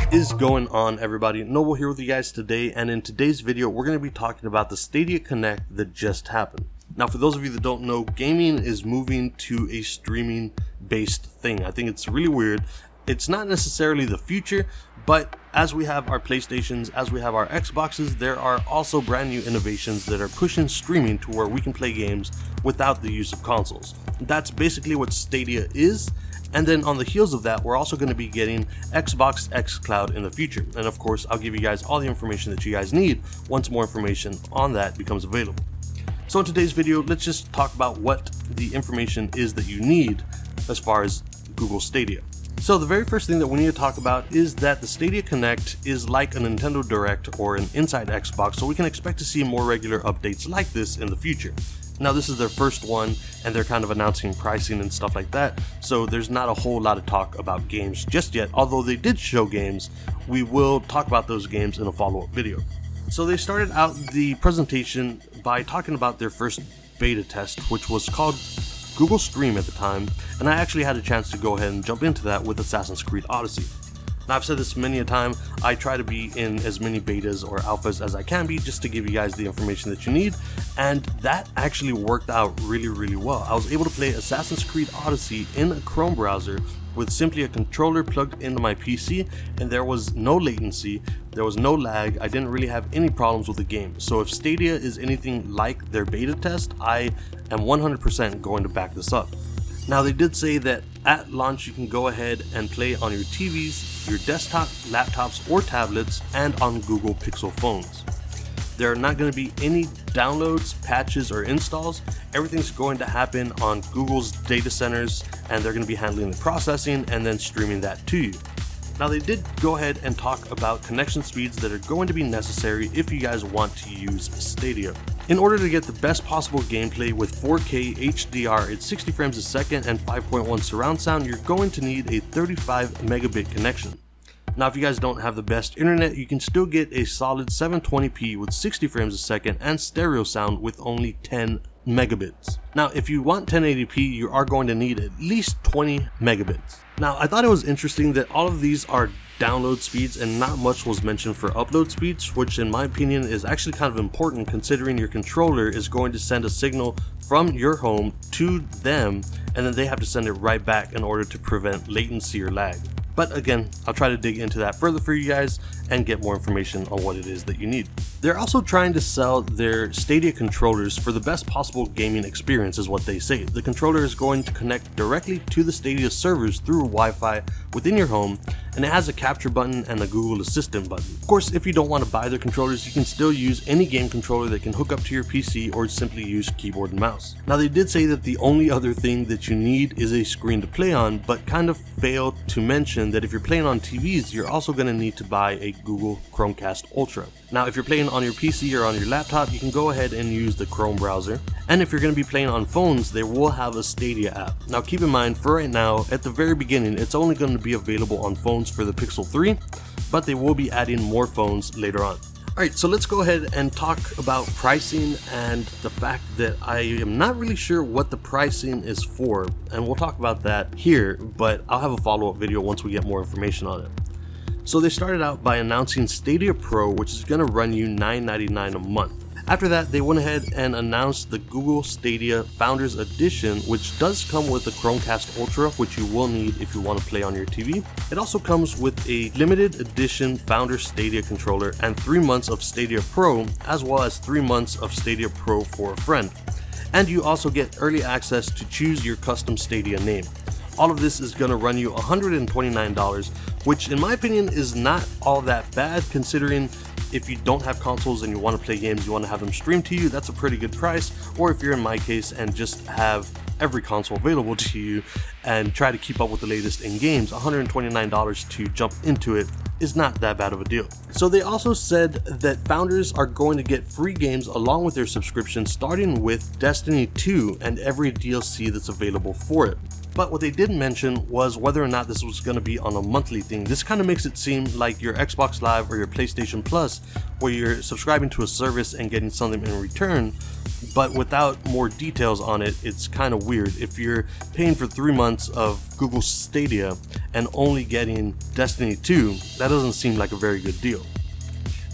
What is going on, everybody? Noble here with you guys today, and in today's video we're going to be talking about the Stadia Connect that just happened. Now, for those of you that don't know, gaming is moving to a streaming based thing. I think it's really weird. It's not necessarily the future, but as we have our PlayStations, as we have our Xboxes, there are also brand new innovations that are pushing streaming to where we can play games without the use of consoles. That's basically what Stadia is. And then on the heels of that, we're also going to be getting Xbox xCloud in the future. And of course, I'll give you guys all the information that you guys need once more information on that becomes available. So in today's video, let's just talk about what the information is that you need as far as Google Stadia. So the very first thing that we need to talk about is that the Stadia Connect is like a Nintendo Direct or an Inside Xbox, so we can expect to see more regular updates like this in the future. Now, this is their first one, and they're kind of announcing pricing and stuff like that, so there's not a whole lot of talk about games just yet. Although they did show games, we will talk about those games in a follow-up video. So they started out the presentation by talking about their first beta test, which was called Google Stream at the time, and I actually had a chance to go ahead and jump into that with Assassin's Creed Odyssey. Now, I've said this many a time, I try to be in as many betas or alphas as I can be just to give you guys the information that you need, and that actually worked out really well. I was able to play Assassin's Creed Odyssey in a Chrome browser with simply a controller plugged into my PC, and there was no latency, there was no lag, I didn't really have any problems with the game. So if Stadia is anything like their beta test, I am 100% going to back this up. Now, they did say that at launch you can go ahead and play on your TVs, your desktop, laptops, or tablets, and on Google Pixel phones. There are not going to be any downloads, patches, or installs. Everything's going to happen on Google's data centers, and they're going to be handling the processing and then streaming that to you. Now, they did go ahead and talk about connection speeds that are going to be necessary if you guys want to use Stadia. In order to get the best possible gameplay with 4K HDR at 60 frames a second and 5.1 surround sound, you're going to need a 35 megabit connection. Now, if you guys don't have the best internet, you can still get a solid 720p with 60 frames a second and stereo sound with only 10 megabits. Now, if you want 1080p, you are going to need at least 20 megabits. Now, I thought it was interesting that all of these are download speeds and not much was mentioned for upload speeds, which in my opinion is actually kind of important considering your controller is going to send a signal from your home to them, and then they have to send it right back in order to prevent latency or lag. But again, I'll try to dig into that further for you guys and get more information on what it is that you need. They're also trying to sell their Stadia controllers for the best possible gaming experience is what they say. The controller is going to connect directly to the Stadia servers through Wi-Fi within your home, and it has a capture button and a Google Assistant button. Of course, if you don't want to buy their controllers, you can still use any game controller that can hook up to your PC or simply use keyboard and mouse. Now, they did say that the only other thing that you need is a screen to play on, but kind of failed to mention that if you're playing on TVs, you're also going to need to buy a Google Chromecast Ultra. Now, if you're playing on your PC or on your laptop, you can go ahead and use the Chrome browser. And if you're going to be playing on phones, they will have a Stadia app. Now, keep in mind, for right now, at the very beginning, it's only going to be available on phones for the Pixel 3, but they will be adding more phones later on. Alright, so let's go ahead and talk about pricing and the fact that I am not really sure what the pricing is for, and we'll talk about that here, but I'll have a follow-up video once we get more information on it. So they started out by announcing Stadia Pro, which is going to run you $9.99 a month. After that, they went ahead and announced the Google Stadia Founders Edition, which does come with the Chromecast Ultra, which you will need if you want to play on your TV. It also comes with a limited edition Founder Stadia controller and 3 months of Stadia Pro, as well as 3 months of Stadia Pro for a friend. And you also get early access to choose your custom Stadia name. All of this is going to run you $129, which in my opinion is not all that bad considering if you don't have consoles and you want to play games, you want to have them streamed to you, that's a pretty good price. Or if you're in my case and just have every console available to you and try to keep up with the latest in games, $129 to jump into it is not that bad of a deal. So they also said that founders are going to get free games along with their subscription, starting with Destiny 2 and every DLC that's available for it. But what they didn't mention was whether or not this was going to be on a monthly thing. This kind of makes it seem like your Xbox Live or your PlayStation Plus, where you're subscribing to a service and getting something in return, but without more details on it, it's kind of weird. If you're paying for 3 months of Google Stadia and only getting Destiny 2, that doesn't seem like a very good deal.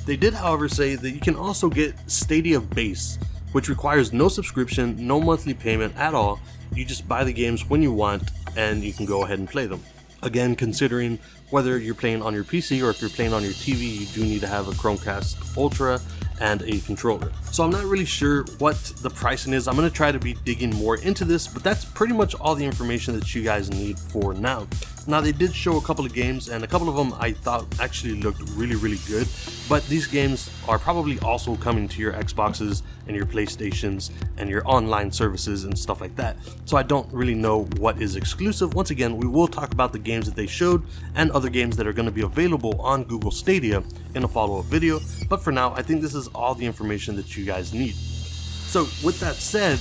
They did, however, say that you can also get Stadia Base, which requires no subscription, no monthly payment at all. You just buy the games when you want and you can go ahead and play them. Again, considering whether you're playing on your PC or if you're playing on your TV, you do need to have a Chromecast Ultra and a controller. So I'm not really sure what the pricing is. I'm going to try to be digging more into this, but that's pretty much all the information that you guys need for now. Now, they did show a couple of games, and a couple of them I thought actually looked really good, but these games are probably also coming to your Xboxes and your PlayStations and your online services and stuff like that. So I don't really know what is exclusive. Once again, we will talk about the games that they showed and other games that are going to be available on Google Stadia in a follow-up video, but for now, I think this is all the information that you guys need. So with that said,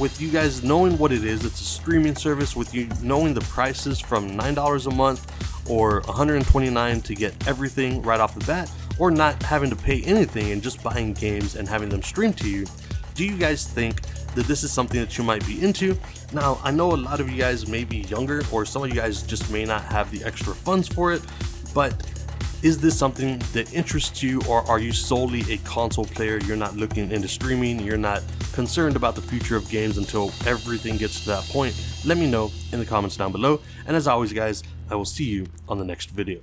with you guys knowing what it is, it's a streaming service, with you knowing the prices from $9 a month or $129 to get everything right off the bat, or not having to pay anything and just buying games and having them streamed to you, do you guys think that this is something that you might be into? Now, I know a lot of you guys may be younger, or some of you guys just may not have the extra funds for it, but is this something that interests you, or are you solely a console player? You're not looking into streaming, you're not concerned about the future of games until everything gets to that point? Let me know in the comments down below, and as always guys, I will see you on the next video.